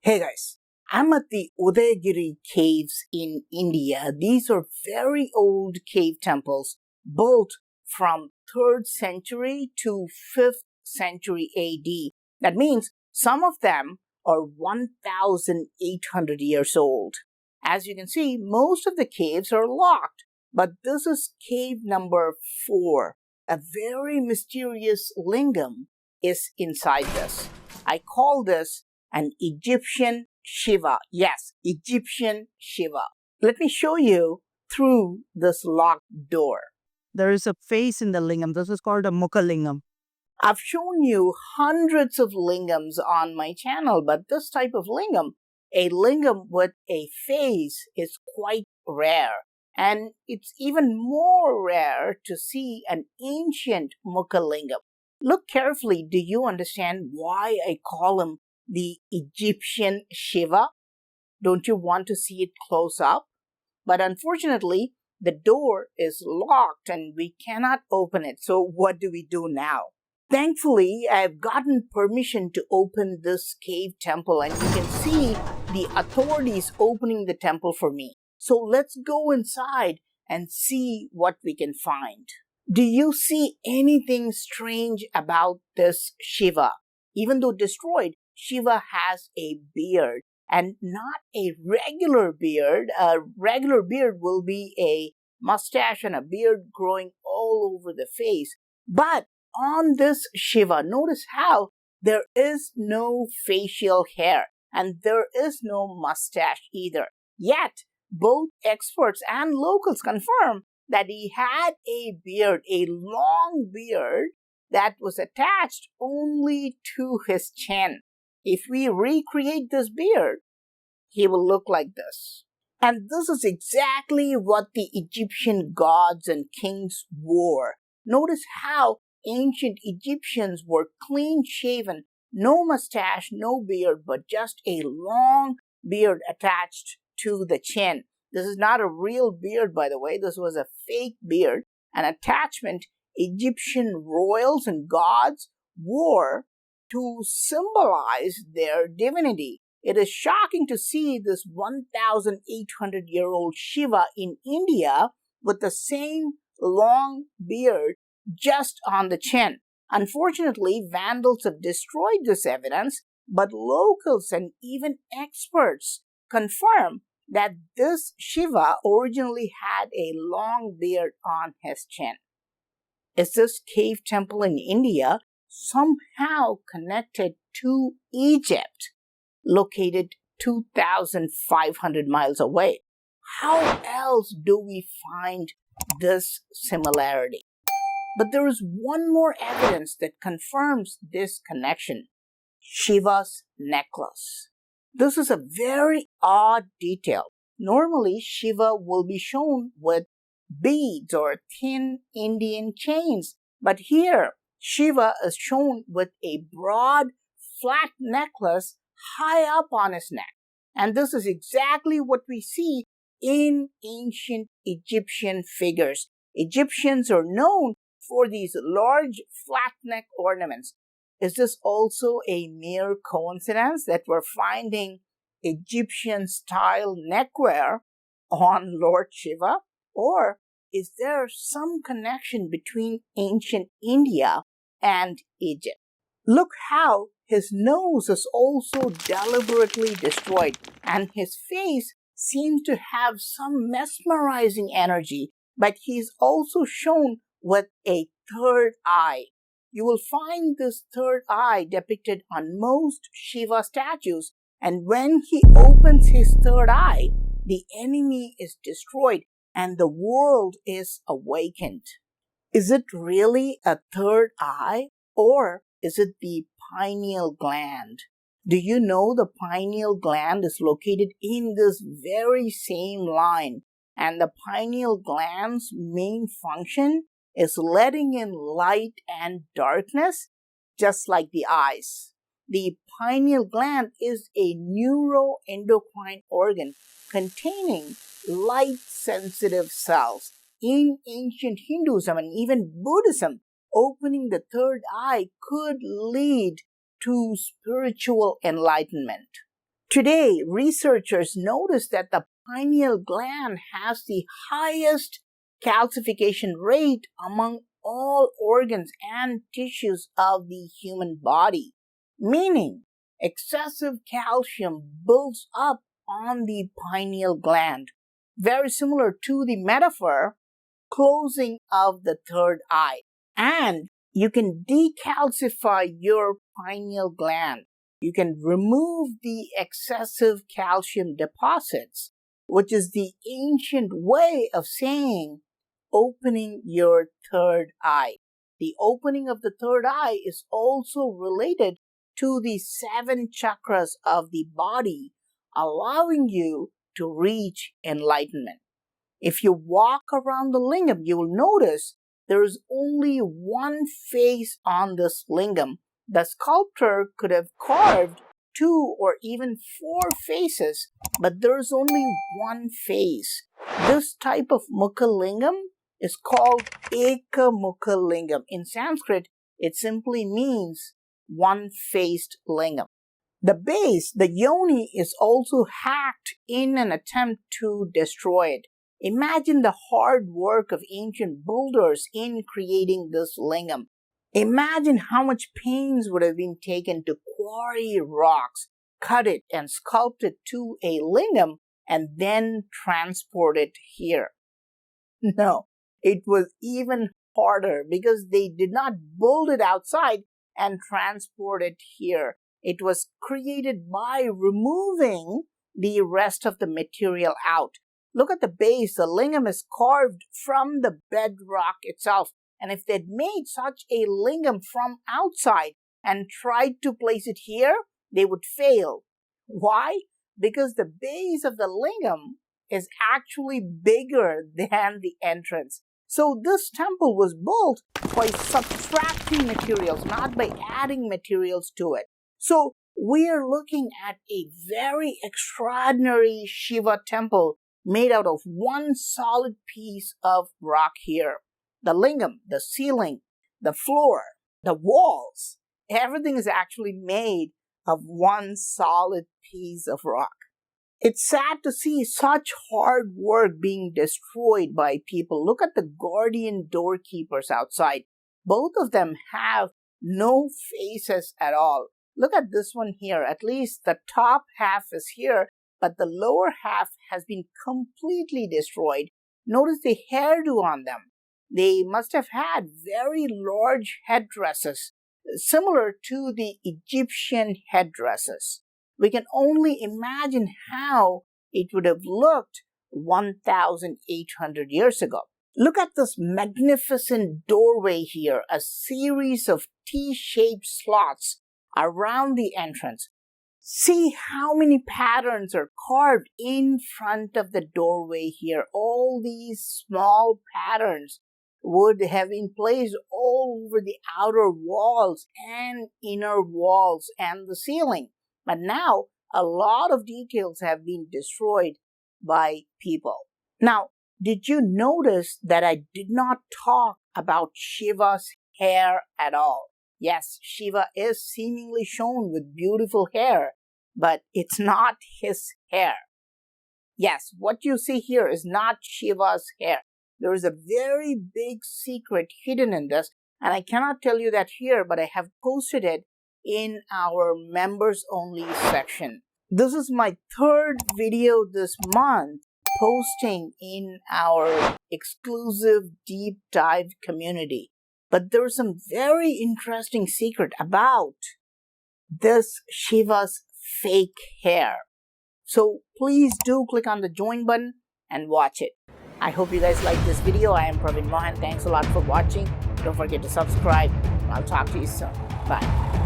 Hey guys, I'm at the Udayagiri caves in India. These are very old cave temples, built from 3rd century to 5th century AD. That means some of them are 1,800 years old. As you can see, most of the caves are locked, but this is cave number 4. A very mysterious lingam is inside this. I call this an Egyptian Shiva. Yes, Egyptian Shiva. Let me show you through this locked door. There is a face in the lingam. This is called a Mukhalingam. I've shown you hundreds of lingams on my channel, but this type of lingam, a lingam with a face, is quite rare. And it's even more rare to see an ancient Mukhalingam. Look carefully. Do you understand why I call him the Egyptian Shiva? Don't you want to see it close up? But unfortunately, the door is locked and we cannot open it. So what do we do now? Thankfully, I've gotten permission to open this cave temple, and you can see the authorities opening the temple for me. So let's go inside and see what we can find. Do you see anything strange about this Shiva? Even though destroyed, Shiva has a beard, and not a regular beard. A regular beard will be a mustache and a beard growing all over the face. But on this Shiva, notice how there is no facial hair and there is no mustache either. Yet, both experts and locals confirm that he had a beard, a long beard that was attached only to his chin. If we recreate this beard, he will look like this. And this is exactly what the Egyptian gods and kings wore. Notice how ancient Egyptians were clean shaven, no mustache, no beard, but just a long beard attached to the chin. This is not a real beard, by the way. This was a fake beard, an attachment Egyptian royals and gods wore to symbolize their divinity. It is shocking to see this 1,800-year-old Shiva in India with the same long beard just on the chin. Unfortunately, vandals have destroyed this evidence, but locals and even experts confirm that this Shiva originally had a long beard on his chin. Is this cave temple in India somehow connected to Egypt, located 2,500 miles away? How else do we find this similarity? But there is one more evidence that confirms this connection: Shiva's necklace. This is a very odd detail. Normally, Shiva will be shown with beads or thin Indian chains, but here Shiva is shown with a broad, flat necklace high up on his neck. And this is exactly what we see in ancient Egyptian figures. Egyptians are known for these large flat neck ornaments. Is this also a mere coincidence that we're finding Egyptian style neckwear on Lord Shiva? Or is there some connection between ancient India and Egypt? Look how his nose is also deliberately destroyed, and his face seems to have some mesmerizing energy, but he's also shown with a third eye. You will find this third eye depicted on most Shiva statues, and when he opens his third eye, the enemy is destroyed and the world is awakened. Is it really a third eye, or is it the pineal gland? Do you know the pineal gland is located in this very same line, and the pineal gland's main function is letting in light and darkness, just like the eyes. The pineal gland is a neuroendocrine organ containing light-sensitive cells. In ancient Hinduism and even Buddhism, opening the third eye could lead to spiritual enlightenment. Today, researchers noticed that the pineal gland has the highest calcification rate among all organs and tissues of the human body, meaning excessive calcium builds up on the pineal gland, very similar to the metaphor closing of the third eye. And you can decalcify your pineal gland. You can remove the excessive calcium deposits, which is the ancient way of saying opening your third eye. The opening of the third eye is also related to the 7 chakras of the body, allowing you to reach enlightenment. If you walk around the lingam, you will notice there is only one face on this lingam. The sculptor could have carved 2 or even 4 faces, but there is only one face. This type of Mukhalingam is called Eka Mukhalingam. In Sanskrit, it simply means one-faced lingam. The base, the yoni, is also hacked in an attempt to destroy it. Imagine the hard work of ancient builders in creating this lingam. Imagine how much pains would have been taken to quarry rocks, cut it and sculpt it to a lingam, and then transport it here. No, it was even harder because they did not build it outside and transport it here. It was created by removing the rest of the material out. Look at the base. The lingam is carved from the bedrock itself. And if they'd made such a lingam from outside and tried to place it here, they would fail. Why? Because the base of the lingam is actually bigger than the entrance. So this temple was built by subtracting materials, not by adding materials to it. So we are looking at a very extraordinary Shiva temple made out of one solid piece of rock here. The lingam, the ceiling, the floor, the walls, everything is actually made of one solid piece of rock. It's sad to see such hard work being destroyed by people. Look at the guardian doorkeepers outside. Both of them have no faces at all. Look at this one here. At least the top half is here, but the lower half has been completely destroyed. Notice the hairdo on them. They must have had very large headdresses, similar to the Egyptian headdresses. We can only imagine how it would have looked 1,800 years ago. Look at this magnificent doorway here, a series of T-shaped slots around the entrance. See how many patterns are carved in front of the doorway here. All these small patterns would have been placed all over the outer walls and inner walls and the ceiling. But now, a lot of details have been destroyed by people. Now, did you notice that I did not talk about Shiva's hair at all? Yes, Shiva is seemingly shown with beautiful hair, but it's not his hair. Yes, what you see here is not Shiva's hair. There is a very big secret hidden in this, and I cannot tell you that here, but I have posted it in our members only section. This is my 3rd video this month posting in our exclusive deep dive community. But there's some very interesting secret about this Shiva's fake hair. So please do click on the join button and watch it. I hope you guys like this video. I am PraveenMohan. Thanks a lot for watching. Don't forget to subscribe. I'll talk to you soon. Bye.